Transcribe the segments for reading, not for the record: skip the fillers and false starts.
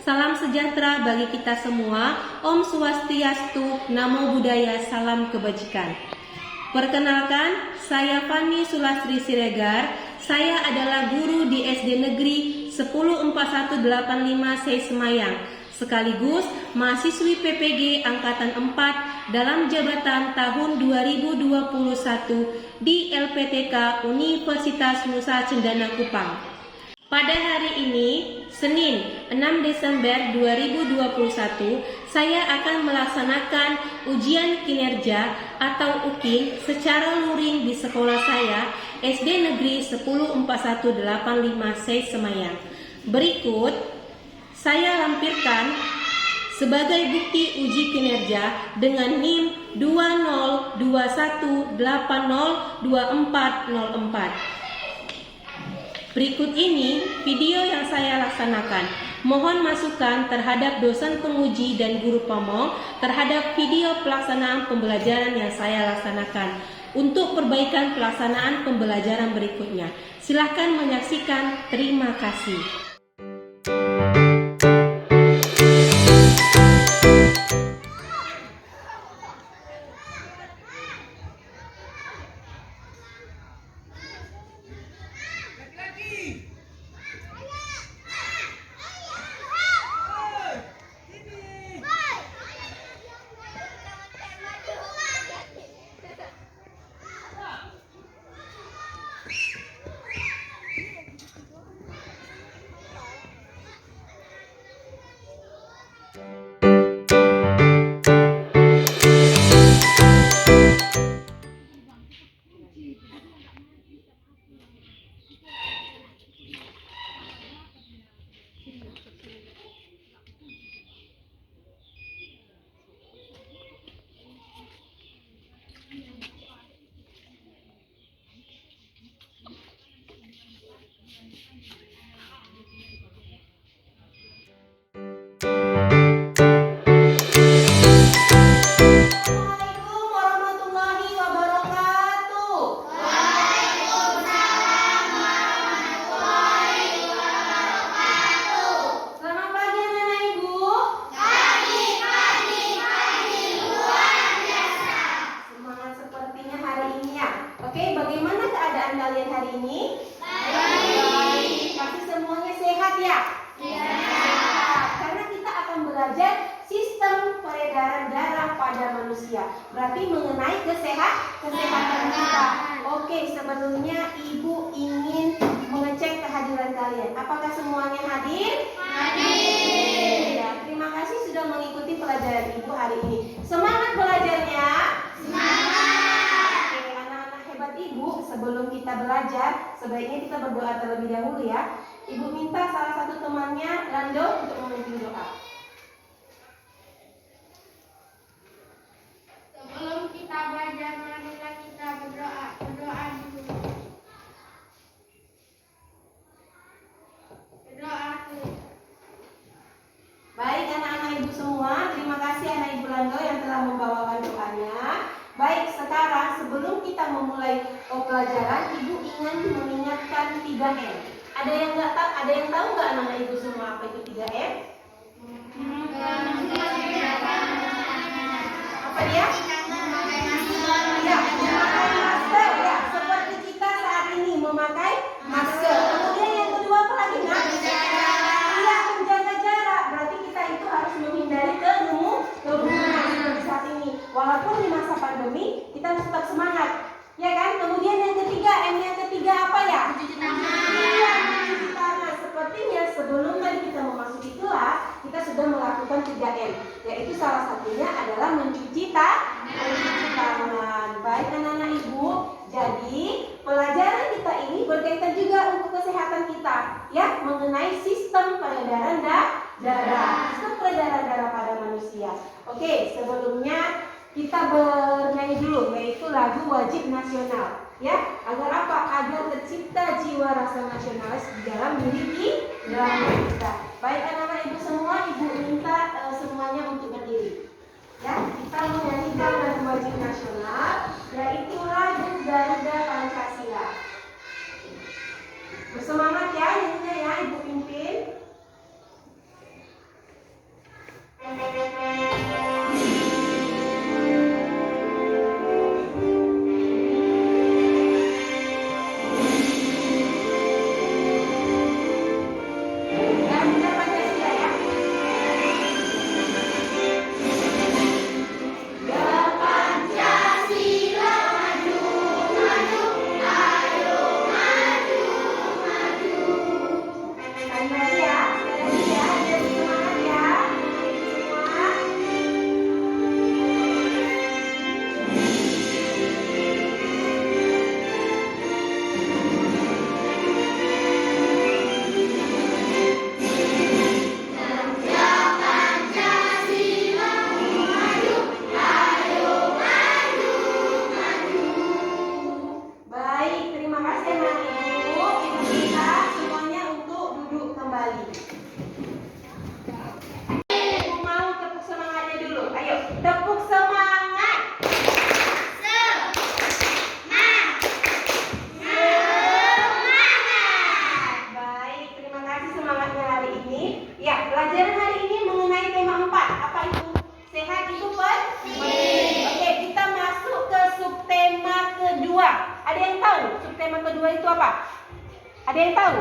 Salam sejahtera bagi kita semua. Om Swastiastu, Namo Buddhaya, salam kebajikan. Perkenalkan, saya Fani Sulastri Siregar. Saya adalah guru di SD Negeri 104185 Sei Semayang, sekaligus mahasiswi PPG Angkatan 4 dalam jabatan tahun 2021 di LPTK Universitas Nusa Cendana Kupang. Pada hari ini, Senin 6 Desember 2021, saya akan melaksanakan ujian kinerja atau UKIN secara luring di sekolah saya, SD Negeri 104185 Sei Semayang. Berikut saya lampirkan sebagai bukti uji kinerja dengan NIM 2021802404. Berikut ini video yang saya laksanakan. Mohon masukan terhadap dosen penguji dan guru pamong terhadap video pelaksanaan pembelajaran yang saya laksanakan untuk perbaikan pelaksanaan pembelajaran berikutnya. Silakan menyaksikan. Terima kasih. Berarti mengenai kesehatan kita. Oke, sebelumnya Ibu ingin mengecek kehadiran kalian. Apakah semuanya hadir? Hadir. Ya, terima kasih sudah mengikuti pelajaran Ibu hari ini. Semangat belajarnya. Semangat. Oke, anak-anak hebat Ibu, sebelum kita belajar, sebaiknya kita berdoa terlebih dahulu ya. Ibu minta salah satu temannya, Lando, untuk memimpin doa. Sebelum kita belajar, marilah kita berdoa dulu. Berdoa dulu. Baik anak-anak Ibu semua, terima kasih anak Ibu Lando yang telah membawakan doanya. Baik, sekarang sebelum kita memulai pelajaran, Ibu ingin mengingatkan 3M. Ada yang tahu nggak anak-anak Ibu semua apa itu 3M? Apa dia? Ya, memakai masker ya, seperti kita saat ini memakai masker. Kemudian yang kedua apa lagi, Nak? Iya, menjaga jarak. Berarti kita itu harus menghindari kerumunan seperti saat ini. Walaupun di masa pandemi, kita harus tetap semangat, ya kan? Kemudian yang ketiga, yang ketiga apa ya? Mencuci tangan. Iya, mencuci tangan. Sepertinya sebelum tadi kita memasuki kelas, kita sudah melakukan 3M, yaitu salah satunya adalah mencuci tangan. Baik anak-anak Ibu, jadi pelajaran kita ini berkaitan juga untuk kesehatan kita, ya, mengenai sistem peredaran darah, sistem peredaran darah pada manusia. Oke, sebelumnya kita bernyanyi dulu, yaitu lagu wajib nasional, ya, agar apa? Agar tercipta jiwa rasa nasionalis di dalam diri kita. Baik anak-anak Ibu semua, Ibu minta semuanya untuk berdiri. Ya, kita menyanyikan lagu wajib nasional, yaitu lagu Garuda Pancasila. Bersemangat ya nyanyinya ya, Ibu pimpin. kedua itu apa? Ada yang tahu?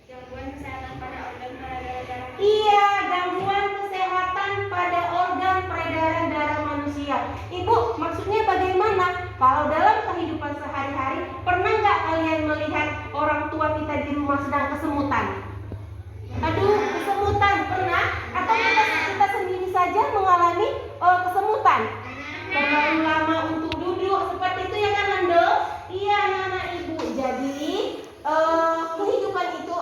Gangguan kesehatan pada organ peredaran darah. Iya, gangguan kesehatan pada organ peredaran darah manusia. Ibu, maksudnya bagaimana? Kalau dalam kehidupan sehari-hari, pernah nggak kalian melihat orang tua kita di rumah sedang kesemutan? Aduh, kesemutan, pernah? Atau kita sendiri saja mengalami kesemutan? Terlalu lama untuk duduk, seperti itu ya kan, Mando? Iya, anak-anak ibu. Jadi, kehidupan itu,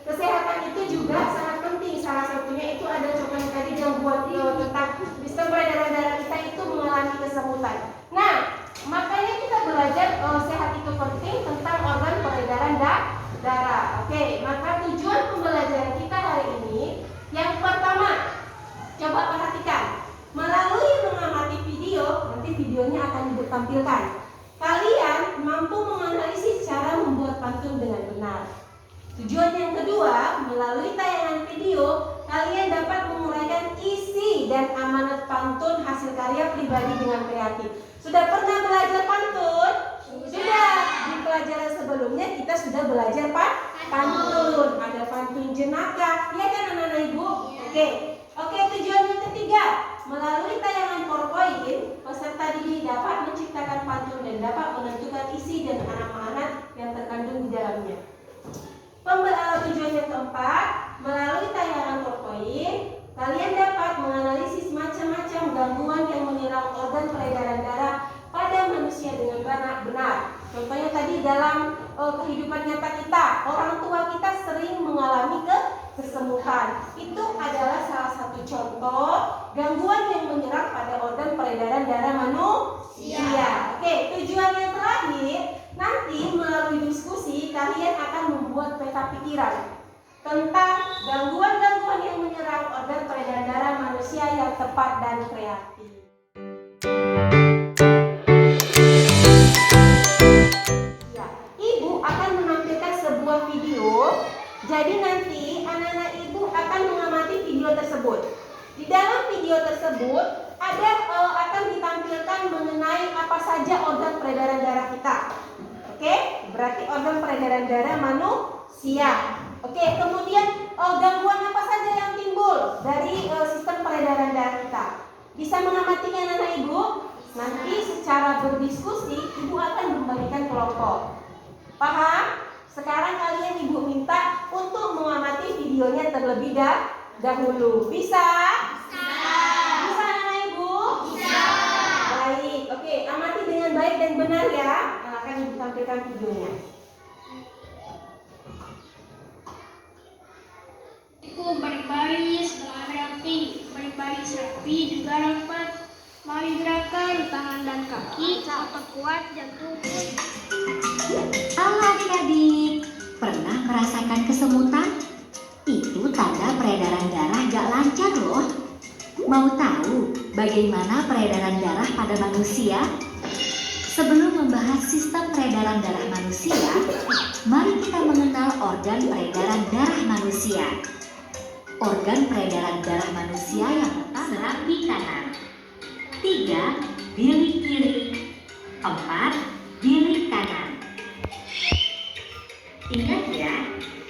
kesehatan itu juga sangat penting. Salah satunya itu ada contohnya tadi gangguan tentang sistem peredaran darah kita itu mengalami kesemutan. Nah, makanya kita belajar sehat itu penting tentang organ peredaran darah. Oke, maka tujuan pembelajaran kita hari ini yang pertama, coba perhatikan. Melalui mengamati video, nanti videonya akan ditampilkan. Kalian mampu menganalisis cara membuat pantun dengan benar. Tujuan yang kedua, melalui tayangan video, kalian dapat menguraikan isi dan amanat pantun hasil karya pribadi dengan kreatif. Sudah pernah belajar pantun? Sudah. Di pelajaran sebelumnya kita sudah belajar pantun. Ada pantun jenaka, ya kan anak-anak ibu? Oke, tujuan yang ketiga, melalui tayangan PowerPoint, peserta didik dapat menciptakan pantun dan dapat menentukan isi dan amanat yang terkandung di dalamnya. Tujuan yang keempat, melalui tayangan PowerPoint, kalian dapat menganalisis macam-macam gangguan yang menyerang organ peredaran darah pada manusia dengan benar. Contohnya tadi dalam kehidupan nyata kita, orang tua kita sering mengalami kesemutan. Itu adalah salah satu contoh gangguan yang menyerang pada organ peredaran darah manusia. Oke, tujuan yang terakhir, nanti melalui diskusi kalian akan membuat peta pikiran tentang gangguan-gangguan yang menyerang organ peredaran darah manusia yang tepat dan kreatif. Ya, Ibu akan menampilkan sebuah video. Jadi nanti anak-anak Ibu akan mengamati video tersebut. Di dalam video tersebut akan ditampilkan mengenai apa saja organ peredaran darah kita. Oke, berarti organ peredaran darah manusia. Oke, kemudian gangguan apa saja yang timbul dari sistem peredaran darah kita. Bisa mengamatinya anak-anak Ibu? Nanti secara berdiskusi Ibu akan membagikan kelompok. Paham? Sekarang kalian Ibu minta untuk mengamati videonya terlebih dahulu. Bisa? Bisa anak-anak Ibu? Bisa. Baik, oke, amati dengan baik dan benar ya. Akan Ibu tampilkan videonya. Berbaris dengan rapi, berbaris rapi juga rapat. Mari gerakan tangan dan kaki, otot kuat, jantung. Halo adik-adik, pernah merasakan kesemutan? Itu tanda peredaran darah gak lancar loh. Mau tahu bagaimana peredaran darah pada manusia? Sebelum membahas sistem peredaran darah manusia, mari kita mengenal organ peredaran darah manusia. Organ peredaran darah manusia yang pertama serambi kanan, 3 bilik kiri, 4 bilik kanan. Ingat ya,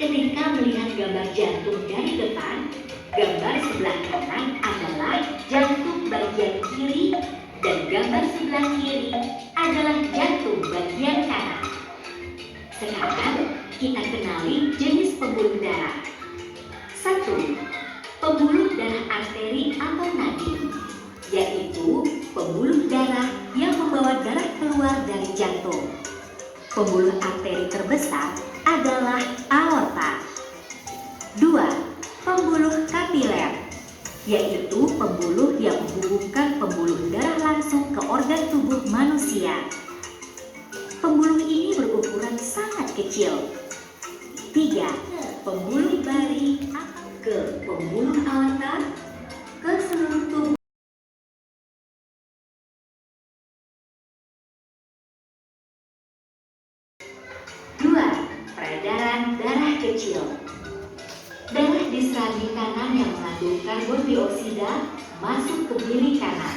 ketika melihat gambar jantung dari depan, gambar sebelah kanan adalah jantung bagian kiri dan gambar sebelah kiri adalah jantung bagian kanan. Sekarang kita kenali jenis pembuluh darah. 1. Pembuluh darah arteri atau nadi, yaitu pembuluh darah yang membawa darah keluar dari jantung. Pembuluh arteri terbesar adalah aorta. 2. Pembuluh kapiler, yaitu pembuluh yang menghubungkan pembuluh darah langsung ke organ tubuh manusia. Pembuluh ini berukuran sangat kecil. 3. Pembuluh bari ke pembuluh aorta ke seluruh tubuh. 2. Peredaran darah kecil. Darah di serambi kanan yang mengandung karbon dioksida masuk ke bilik kanan.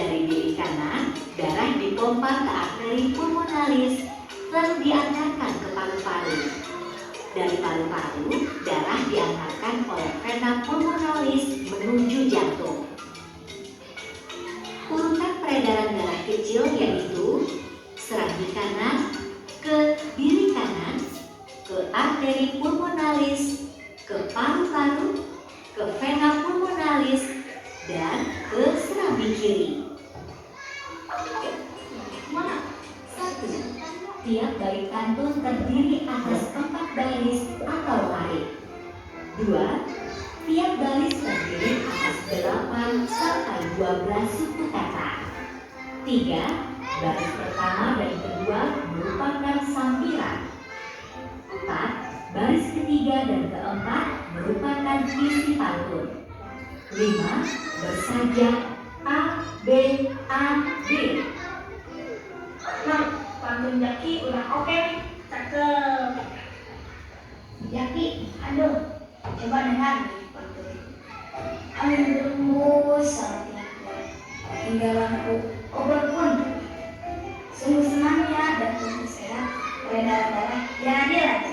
Dari kiri kanan, darah dipompa ke arteri pulmonalis, lalu diantarkan ke paru-paru. Dari paru-paru, darah diantarkan oleh vena pulmonalis menuju jantung. Urutan peredaran darah kecil yaitu serambi kanan ke diri kanan, ke arteri pulmonalis, ke paru-paru, ke vena pulmonalis, dan ke serambi kiri. 1. Tiap baris pantun terdiri atas 4 baris atau larik. 2. Tiap baris terdiri atas 8 sampai 12 suku kata. 3. Baris pertama dan kedua merupakan sambilan. 4. Baris ketiga dan keempat merupakan isi pantun. 5. Bersajak A, B, A, B. Nah, pantun Jaki udah oke. Cakep. Jaki, aduh, coba dengar pantun. Angin sangat hingga lampu obor pun sungguh senang ya dan sungguh sehat peredaran darah yang adil aja.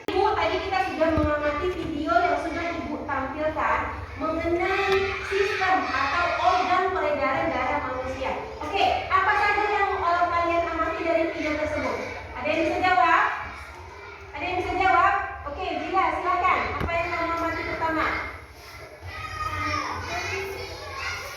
Ibu, tadi kita sudah mengamati video yang sudah Ibu tampilkan mengenai sistem atau organ peredaran darah manusia. Oke, apa saja yang kalian amati dari video tersebut? Ada yang bisa jawab? Ada yang bisa jawab? Oke, Bila, silakan. Apa yang kamu amati pertama?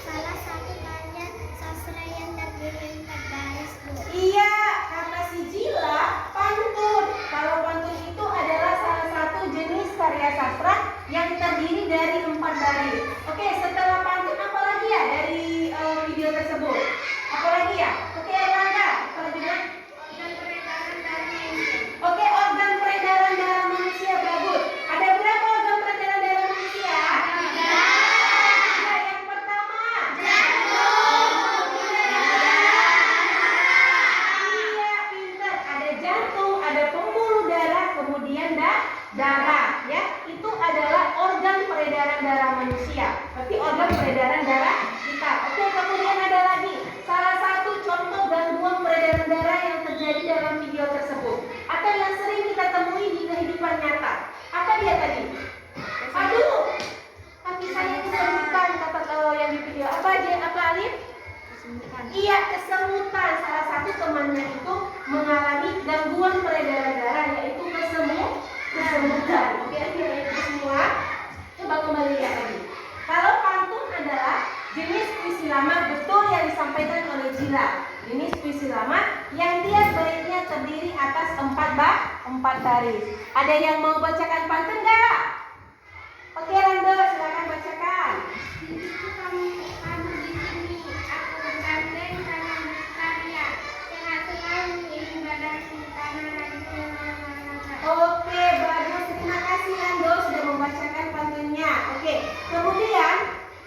Salah satu karya sastra yang terdiri 4 baris, Bu. Iya, kata si Jila, pantun. Kalau pantun itu adalah salah satu jenis karya sastra yang terdiri dari 4 baris. Oke, setelah pantun apa lagi ya dari video tersebut? Apa lagi ya? Oke, Erlangga, apa lagi ya? Organ peredaran darah manusia. Oke, organ peredaran darah manusia, bagus. Ada berapa organ peredaran darah manusia? Ada. Yang pertama. Jantung. Iya, pintar. Ada jantung, ada pembuluh darah, kemudian darah. Ya, itu adalah organ peredaran darah manusia. Berarti organ peredaran darah kita. Oke, kemudian ada lagi salah satu contoh gangguan peredaran darah yang terjadi dalam video tersebut atau yang sering kita temui di kehidupan nyata. Apa dia tadi? Aduh, tapi saya kesemutan kata yang di video. Apa aja? Apa Alif? Iya, kesemutan. Salah satu temannya itu mengalami gangguan peredaran darah yaitu kesemutan. Oke, akhirnya itu semua. Coba kembali lihat lagi. Kalau pantun adalah jenis puisi lama, betul yang disampaikan oleh Jila. Jenis puisi lama yang tiap baitnya terdiri atas 4 baris. Ada yang mau bacakan pantun nggak? Oke, Rando, silakan bacakan. Kamu di sini, aku bergandeng karena berkarya. Sehat selalu ingin badanku tanah dan Oke, bagus. Terima kasih Rando sudah membacakan pantunnya. Oke, kemudian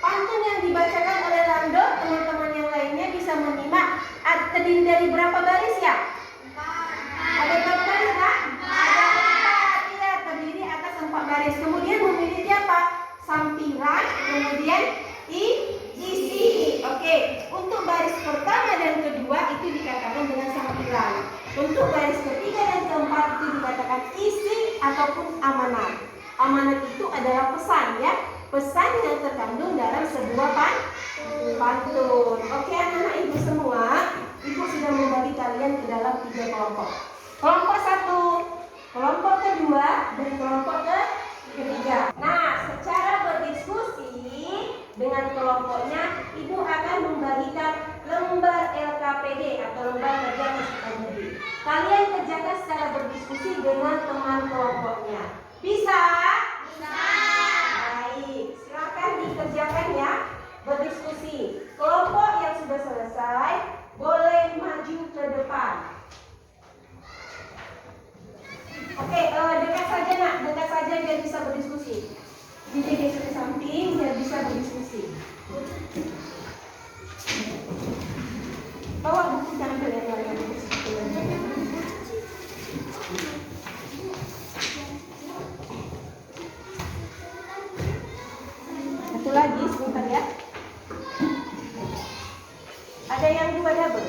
pantun yang dibacakan oleh Rando, teman-teman yang lainnya bisa menyimak. Terdiri dari berapa baris ya? Ada berapa baris, Kak? Ada 4. Iya, terdiri atas 4 baris. Kemudian memiliki apa? Sampiran, kemudian isi. Oke, untuk baris pertama dan kedua itu dikatakan dengan sampiran. Untuk baris ketiga dan keempat itu dikatakan isi ataupun amanat. Amanat itu adalah pesan ya, pesan yang terkandung dalam sebuah pantun. Oke, anak-anak ibu semua, ibu sudah membagi kalian ke dalam 3 kelompok. Kelompok 1, kelompok kedua, dan kelompok ketiga. Nah, secara berdiskusi dengan kelompoknya, ibu akan membagikan lembar LKPD atau lembar kerja kesehatan. Kalian kerjakan secara berdiskusi dengan teman kelompoknya. Bisa? Bisa. Baik, silakan dikerjakan ya. Berdiskusi. Kelompok yang sudah selesai boleh maju ke depan. Oke, dekat saja nak, dekat saja biar bisa berdiskusi. Jadi geser ke samping biar bisa berdiskusi. Bawa buku, jangan kalian berdiskusi. lagi sebentar ya. Ada yang 2 double.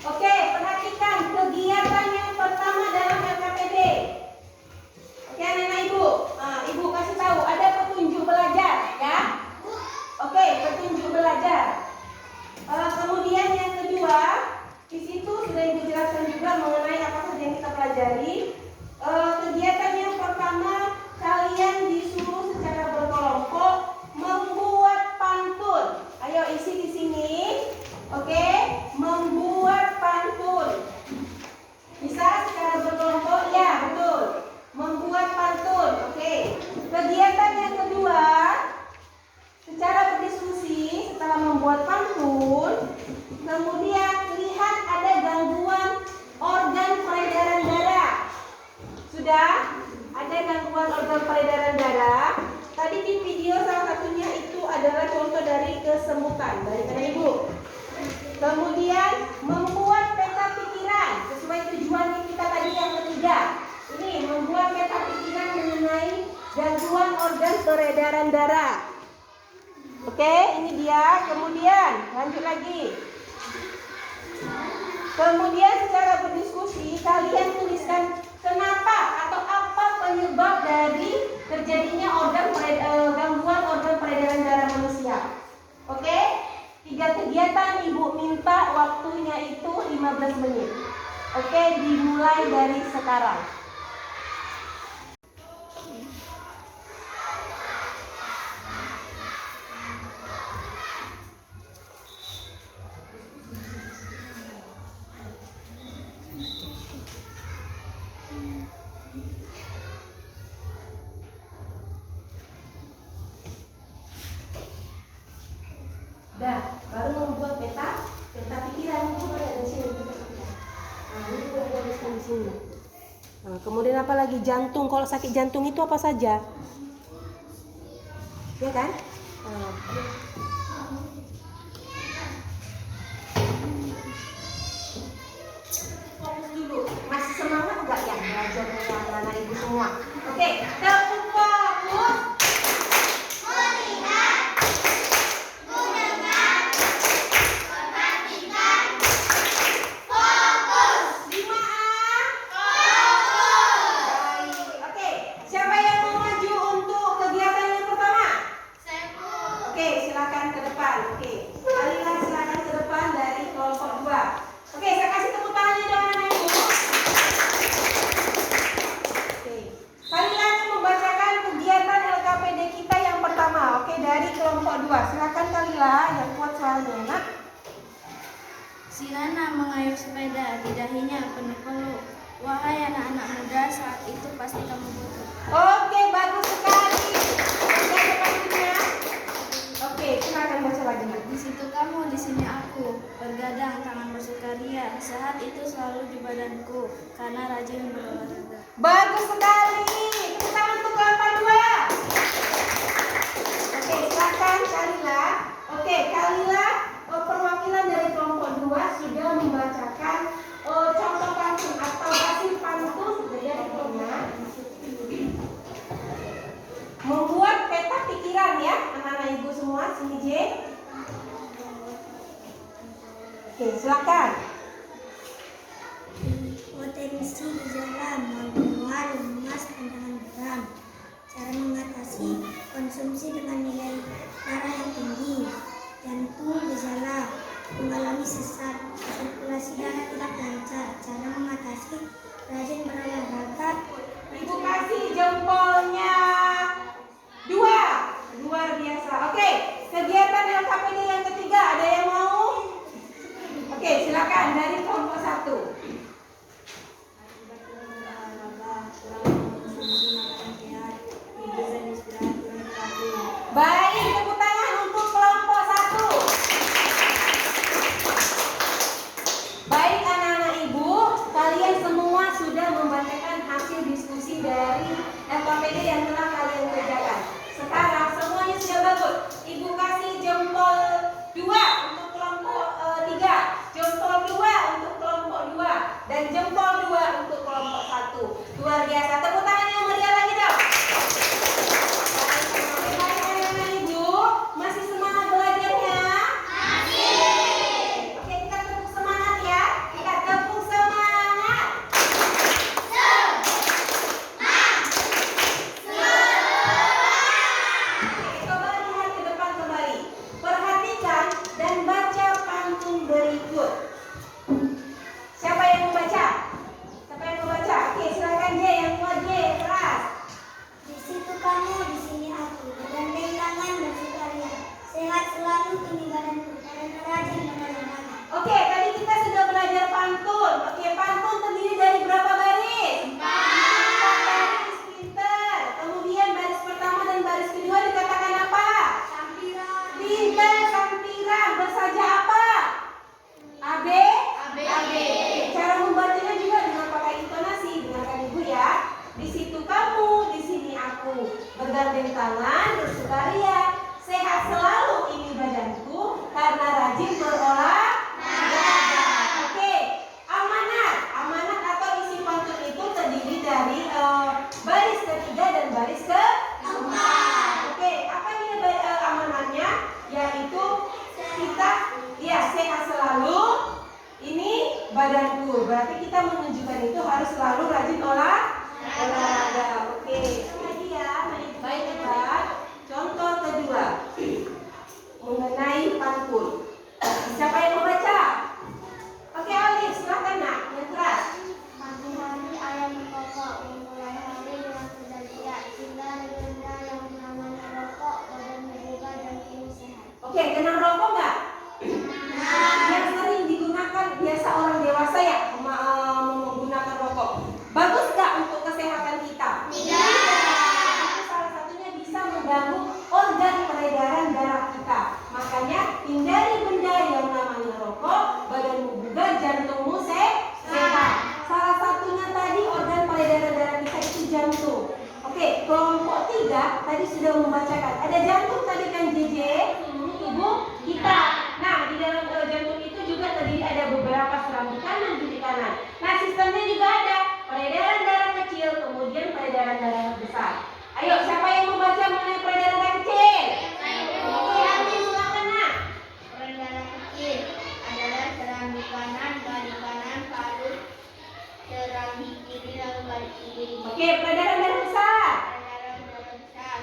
Oke, perhatikan kegiatan yang pertama dalam LKPD. Oke, anak-anak ibu. Ibu kasih tahu ada petunjuk belajar, ya. Oke, petunjuk belajar. Kemudian yang kedua, di situ sudah ibu jelaskan juga mengenai apa saja yang kita pelajari. Kegiatan yang pertama, kalian disuruh secara berkelompok membuat pantun. Ayo isi di sini. Oke, membuat pantun. Bisa secara berkelompok? Ya, betul. Membuat pantun. Oke. Kegiatan yang kedua, secara berdiskusi setelah membuat pantun, kemudian lihat ada gangguan organ peredaran darah. Sudah? Ada gangguan organ peredaran darah. Tadi di video salah satunya itu adalah contoh dari kesemutan. Baik, Ibu. Kemudian membuat peta pikiran sesuai tujuan kita tadi yang ketiga. Ini membuat peta pikiran mengenai gangguan organ peredaran darah. Oke, ini dia. Kemudian lanjut lagi. Kemudian secara berdiskusi kalian tuliskan kenapa atau apa penyebab dari terjadinya gangguan organ peredaran darah manusia. Oke? 3 kegiatan ibu minta waktunya itu 15 menit. Oke, dimulai dari sekarang. Dah, baru membuat peta pikiran itu ada di sini. Nah, ini boleh di sini. Nah, kemudian apa lagi? Jantung. Kalau sakit jantung itu apa saja? Ya kan? Fokus dulu. Masih semangat nggak ya belajarnya anak-anak ibu semua? Oke, tepuk fokus. Silakan Kalila yang kuat soalnya, nak. Sirana mengayuh sepeda, di dahinya penuh peluk. Wahai anak-anak muda, saat itu pasti kamu butuh. Oke, bagus sekali. Sudah sepatunya. Oke, silakan baca lagi, nak. Di situ kamu, di sini aku, bergadang tangan bersukaria. Sehat itu selalu di badanku, karena rajin berolahraga. Bagus sekali. Tepuk tangan untuk kelompok 2. Oke, silakan Kalila. Oke, Kalila, perwakilan dari kelompok 2 sudah membacakan contoh pantun atau hasil pantun dari kelompok. Membuat peta pikiran ya, anak-anak ibu semua. Sini J. Oke, silakan. Potensi gejala mual, lemas, pandangan buram. Cara mengatasi konsumsi dengan nilai darah yang tinggi. Jantung gejala mengalami sesak, sirkulasi darah tidak lancar. Cara mengatasi rajin berolahraga. Ibu kasih jempolnya 2. Luar biasa. Oke, kegiatan LKPD yang ketiga ada yang mau? Oke, silakan dari kelompok 1. Baik, tepuk tangan untuk kelompok 1. Baik anak-anak ibu, kalian semua sudah membacakan hasil diskusi dari LKPD yang telah kalian kerjakan. Sekarang semuanya sudah bagus. Ibu kasih jempol bergandeng tangan, bersukaria. Sehat selalu ini badanku karena rajin berolahraga. Oke, amanat atau isi pantun itu terdiri dari baris ketiga dan baris keempat. Oke, apa ini amanatnya? Yaitu kita sehat selalu ini badanku. Berarti kita menunjukkan itu harus selalu rajin olahraga. Oke, lagi ya, baik. Contoh kedua mengenai pantun. Siapa yang mau baca? Oke, Alif, silakan nak, yang keras. Pagi hari ayam berkokok, memulai hari dengan sudah siap. Hindari benda yang namanya rokok, badan berbuka dan tubuh sehat. Oke, kenal rokok nggak? Yang sering digunakan biasa orang dewasa ya menggunakan rokok. Bagus nggak untuk kesehatan kita? Tidak. Salah satunya bisa mengganggu organ peredaran darah kita. Makanya hindari benda yang namanya rokok, badanmu bugar, jantungmu sehat. Salah satunya tadi organ peredaran darah kita itu jantung. Oke, kelompok 3 tadi sudah membacakan. Ada jantung tadi kan JJ, tubuh kita. Nah, di dalam jantung itu juga terdiri ada beberapa serambi kanan, kiri kanan. Nah, sistemnya juga ada peredaran darah kecil, kemudian peredaran darah besar. Ayo, siapa yang membaca mengenai peredaran darah kecil? Oke, Andi, silakan nak. Peredaran darah kecil adalah serambi kanan, balik kanan, lalu serambi kiri, lalu balik kiri. Oke, peredaran darah besar. Peredaran darah besar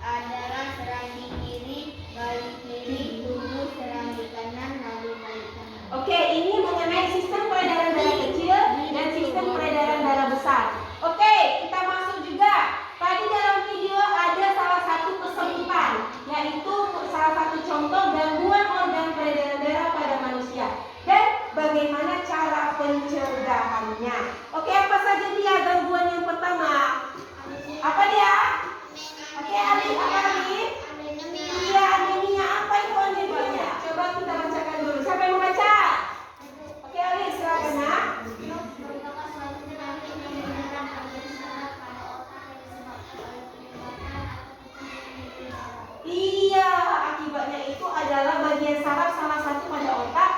adalah serambi kiri, balik kiri, tubuh serambi kanan, lalu balik kanan. Oke, ini mengenai sistem peredaran darah kecil dan sistem peredaran darah besar. Oke, kita masuk juga. Tadi dalam video ada salah satu kesemutan, yaitu salah satu contoh gangguan organ peredaran darah pada manusia dan bagaimana cara pencegahannya. Oke, apa saja dia gangguan yang pertama? Apa dia? Oke, Alif, apa Alif? Iya, anemia. Apa itu anemia? Coba kita bacakan dulu. Siapa yang mau baca? Oke, Alif, silakan nak. Iya, akibatnya itu adalah bagian saraf salah satu pada otak,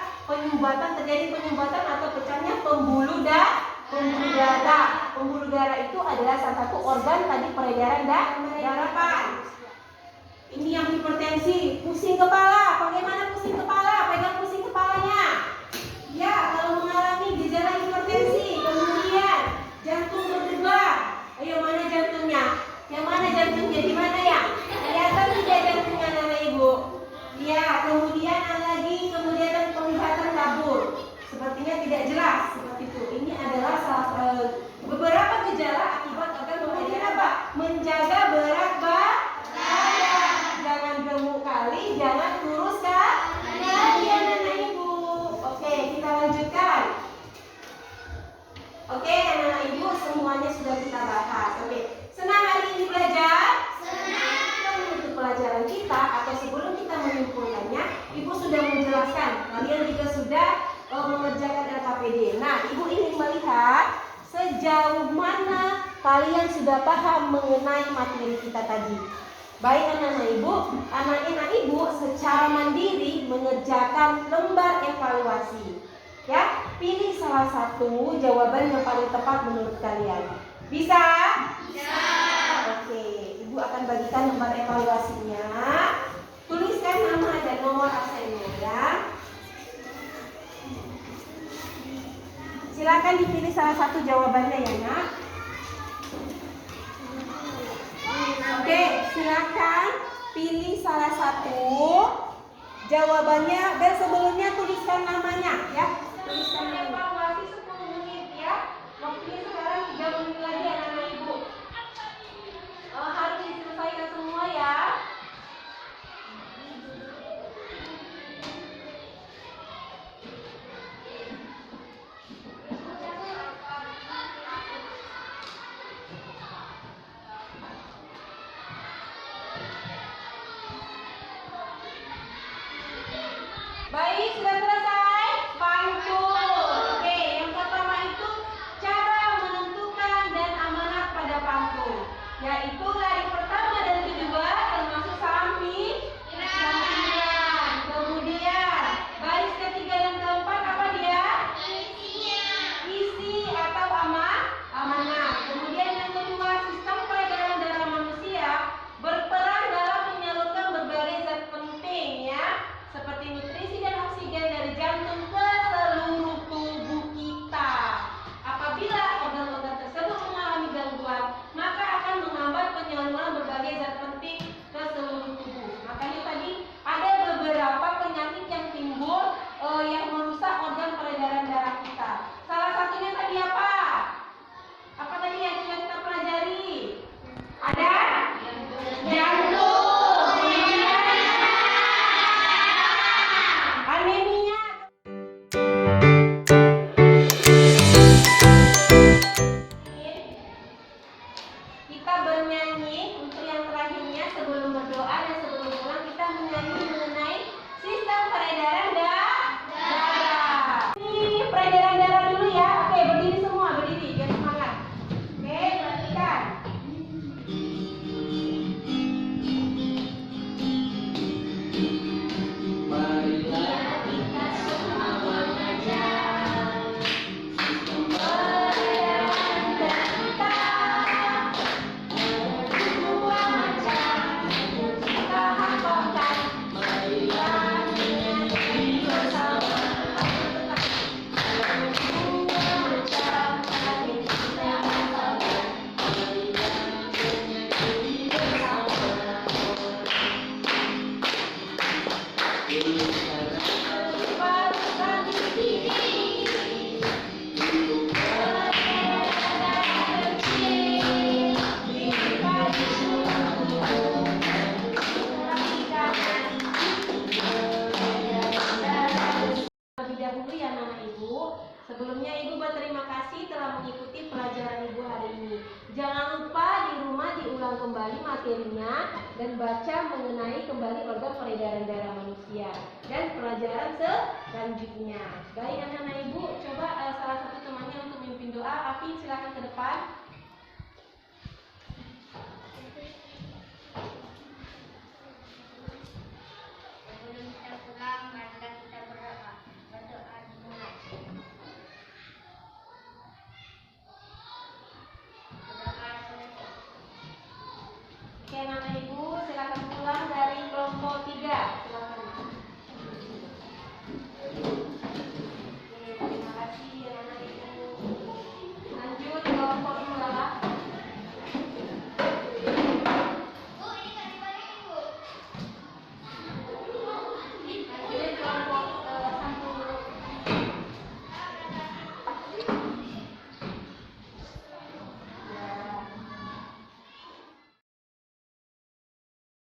terjadi penyumbatan atau pecahnya pembuluh darah. Pembuluh darah itu adalah salah satu organ tadi peredaran darah. Ini yang hipertensi, pusing kepala. Bagaimana pusing kepala? Pegang pusing kepalanya. Ya, kalau mengalami gejala hipertensi, kemudian jantung berdebar. Ayo, mana jantungnya? Yang mana jantungnya? Di mana ya? Kelihatan tidak jantungnya anak ibu? Ya, kemudian kemudian penglihatan kabur. Sepertinya tidak jelas seperti itu. Ini adalah beberapa gejala akibat organ peredaran apa? Menjaga berat badan. Jangan gemuk kali, jangan kurus kali anak ibu. Oke, kita lanjutkan. Oke, anak ibu semuanya sudah kita bahas. Oke, senang hari ini belajar? Senang. Kita menutup pelajaran kita atau sebelum kita menyimpulkannya, ibu sudah menjelaskan. Kalian juga sudah mengerjakan LKPD. Nah, ibu ingin melihat sejauh mana kalian sudah paham mengenai materi kita tadi. Baik anak-anak ibu secara mandiri mengerjakan lembar evaluasi. Ya, pilih salah satu jawaban yang paling tepat menurut kalian. Bisa? Bisa. Oke, ibu akan bagikan lembar evaluasinya. Tuliskan nama dan nomor absennya ya. Silakan dipilih salah satu jawabannya ya nak. Oke, silakan pilih salah satu jawabannya dan sebelumnya tuliskan namanya ya. Tuliskan evaluasi 10 menit ya. Waktunya sekarang 3 menit lagi anak-anak ibu. Harus diselesaikan semua ya. Baik, sudah selesai. Pantun. Oke, yang pertama itu cara berdoa dan sebelum pulang kita menyanyi mengenai sistem peredaran darah. Ini peredaran darah dulu ya. Oke, berdiri semua, berdiri, biar semangat. Oke, perhatikan. Marilah kita semua mengajar sistem peredaran darah kita. Ada dua macam yang kita hafalkan. Marilah menyanyi bersama. Ada dua macam yang kita hafalkan. Marilah menyanyi bersama. Parukan diri, peredaran darah kecil, jika disuruh kaki kanan, peredaran darah. Terlebih dahulu ya Nana Ibu, sebelumnya Ibu berterima kasih telah mengikuti pelajaran Ibu hari ini. Jangan lupa di rumah diulang kembali materinya dan baca mengenai kembali organ peredaran darah manusia dan pelajaran selanjutnya. Baik anak-anak Ibu, coba salah satu temannya untuk memimpin doa. Afi, silakan ke depan. Sebelum kita pulang, marilah kita berdoa. Berdoa dimulai. Berdoa selesai. Oke anak-anak Ibu,